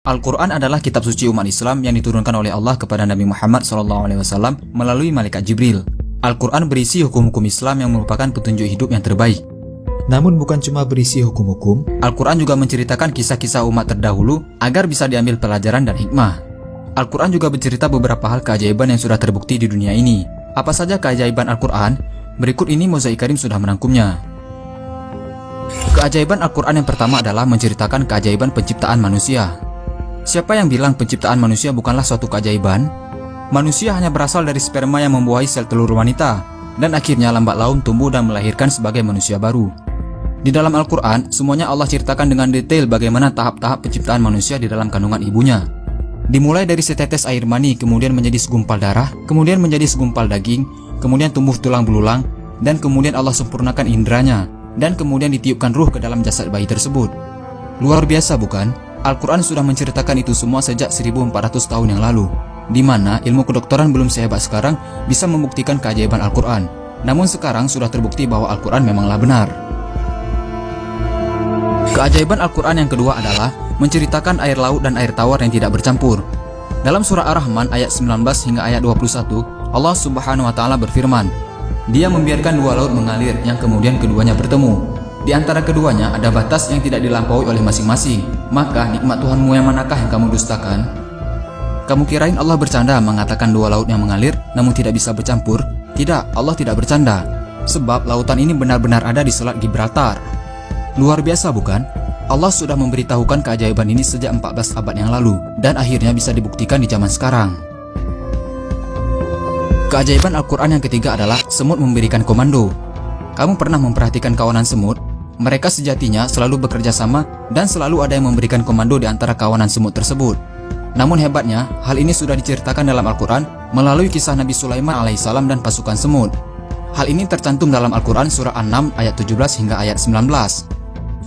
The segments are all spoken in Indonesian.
Al-Quran adalah kitab suci umat Islam yang diturunkan oleh Allah kepada Nabi Muhammad SAW melalui malaikat Jibril. Al-Quran berisi hukum-hukum Islam yang merupakan petunjuk hidup yang terbaik. Namun bukan cuma berisi hukum-hukum, Al-Quran juga menceritakan kisah-kisah umat terdahulu agar bisa diambil pelajaran dan hikmah. Al-Quran juga bercerita beberapa hal keajaiban yang sudah terbukti di dunia ini. Apa saja keajaiban Al-Quran? Berikut ini Mozaik Karim sudah merangkumnya. Keajaiban Al-Quran yang pertama adalah menceritakan keajaiban penciptaan manusia. Siapa yang bilang penciptaan manusia bukanlah suatu keajaiban? Manusia hanya berasal dari sperma yang membuahi sel telur wanita, dan akhirnya lambat laun tumbuh dan melahirkan sebagai manusia baru. Di dalam Al-Quran, semuanya Allah ceritakan dengan detail bagaimana tahap-tahap penciptaan manusia di dalam kandungan ibunya. Dimulai dari setetes air mani, kemudian menjadi segumpal darah, kemudian menjadi segumpal daging, kemudian tumbuh tulang belulang, dan kemudian Allah sempurnakan indranya, dan kemudian ditiupkan ruh ke dalam jasad bayi tersebut. Luar biasa bukan? Al-Quran sudah menceritakan itu semua sejak 1400 tahun yang lalu, di mana ilmu kedokteran belum sehebat sekarang bisa membuktikan keajaiban Al-Quran. Namun sekarang sudah terbukti bahwa Al-Quran memanglah benar. Keajaiban Al-Quran yang kedua adalah menceritakan air laut dan air tawar yang tidak bercampur. Dalam surah Ar-Rahman ayat 19 hingga ayat 21, Allah Subhanahu wa Ta'ala berfirman, Dia membiarkan dua laut mengalir yang kemudian keduanya bertemu. Di antara keduanya ada batas yang tidak dilampaui oleh masing-masing. Maka nikmat Tuhanmu yang manakah yang kamu dustakan? Kamu kirain Allah bercanda mengatakan dua laut yang mengalir namun tidak bisa bercampur? Tidak, Allah tidak bercanda. Sebab lautan ini benar-benar ada di Selat Gibraltar. Luar biasa bukan? Allah sudah memberitahukan keajaiban ini sejak 14 abad yang lalu, dan akhirnya bisa dibuktikan di zaman sekarang. Keajaiban Al-Quran yang ketiga adalah semut memberikan komando. Kamu pernah memperhatikan kawanan semut? Mereka sejatinya selalu bekerja sama dan selalu ada yang memberikan komando di antara kawanan semut tersebut. Namun hebatnya, hal ini sudah diceritakan dalam Al-Quran melalui kisah Nabi Sulaiman alaihissalam dan pasukan semut. Hal ini tercantum dalam Al-Quran surah An-Naml ayat 17 hingga ayat 19.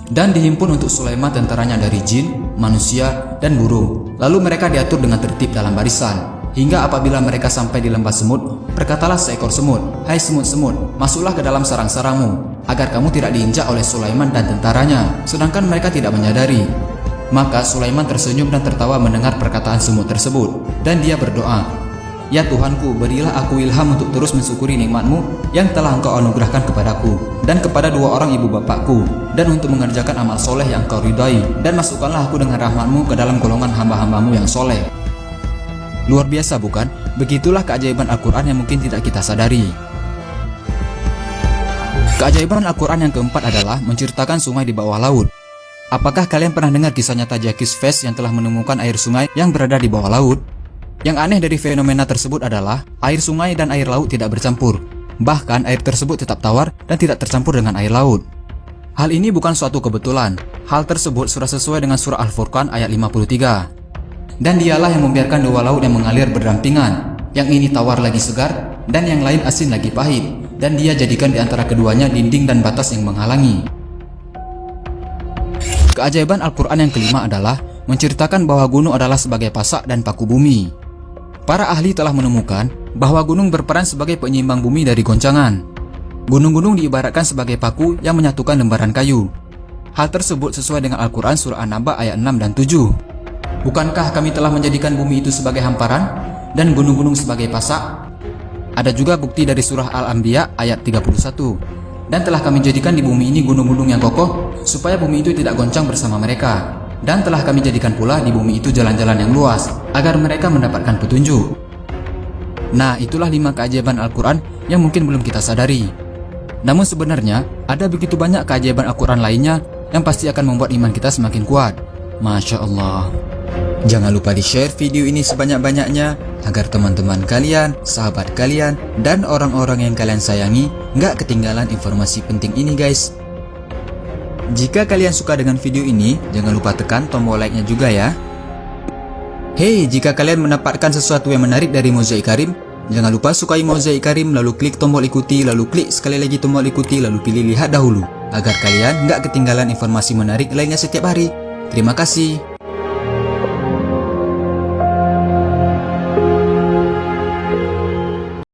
Dan dihimpun untuk Sulaiman tentaranya dari jin, manusia, dan burung. Lalu mereka diatur dengan tertib dalam barisan. Hingga apabila mereka sampai di lembah semut, berkatalah seekor semut, "Hai semut-semut, masuklah ke dalam sarang-sarangmu, agar kamu tidak diinjak oleh Sulaiman dan tentaranya." Sedangkan mereka tidak menyadari. Maka Sulaiman tersenyum dan tertawa mendengar perkataan semut tersebut, dan dia berdoa, "Ya Tuhanku, berilah aku ilham untuk terus mensyukuri nikmat-Mu yang telah Engkau anugerahkan kepadaku dan kepada dua orang ibu bapakku, dan untuk mengerjakan amal soleh yang Engkau ridai, dan masukkanlah aku dengan rahmat-Mu ke dalam golongan hamba-hamba-Mu yang soleh." Luar biasa bukan? Begitulah keajaiban Al-Quran yang mungkin tidak kita sadari. Keajaiban Al-Quran yang keempat adalah menceritakan sungai di bawah laut. Apakah kalian pernah dengar kisah nyata Jacques Vance yang telah menemukan air sungai yang berada di bawah laut? Yang aneh dari fenomena tersebut adalah air sungai dan air laut tidak bercampur. Bahkan air tersebut tetap tawar dan tidak tercampur dengan air laut. Hal ini bukan suatu kebetulan. Hal tersebut sudah sesuai dengan surah Al-Furqan ayat 53. Dan dialah yang membiarkan dua laut yang mengalir berdampingan. Yang ini tawar lagi segar, dan yang lain asin lagi pahit. Dan dia jadikan di antara keduanya dinding dan batas yang menghalangi. Keajaiban Al-Quran yang kelima adalah menceritakan bahwa gunung adalah sebagai pasak dan paku bumi. Para ahli telah menemukan bahwa gunung berperan sebagai penyeimbang bumi dari goncangan. Gunung-gunung diibaratkan sebagai paku yang menyatukan lembaran kayu. Hal tersebut sesuai dengan Al-Quran surah An-Naba ayat 6 dan 7. Bukankah kami telah menjadikan bumi itu sebagai hamparan dan gunung-gunung sebagai pasak? Ada juga bukti dari surah Al-Anbiya ayat 31. Dan telah kami jadikan di bumi ini gunung-gunung yang kokoh supaya bumi itu tidak goncang bersama mereka. Dan telah kami jadikan pula di bumi itu jalan-jalan yang luas agar mereka mendapatkan petunjuk. Nah, itulah 5 keajaiban Al-Quran yang mungkin belum kita sadari. Namun sebenarnya ada begitu banyak keajaiban Al-Quran lainnya yang pasti akan membuat iman kita semakin kuat. Masya Allah. Jangan lupa di-share video ini sebanyak-banyaknya agar teman-teman kalian, sahabat kalian, dan orang-orang yang kalian sayangi nggak ketinggalan informasi penting ini guys. Jika kalian suka dengan video ini, jangan lupa tekan tombol like-nya juga ya. Hey, jika kalian mendapatkan sesuatu yang menarik dari Mozaik Karim, jangan lupa sukai Mozaik Karim, lalu klik tombol ikuti, lalu klik sekali lagi tombol ikuti, lalu pilih lihat dahulu, agar kalian nggak ketinggalan informasi menarik lainnya setiap hari. Terima kasih.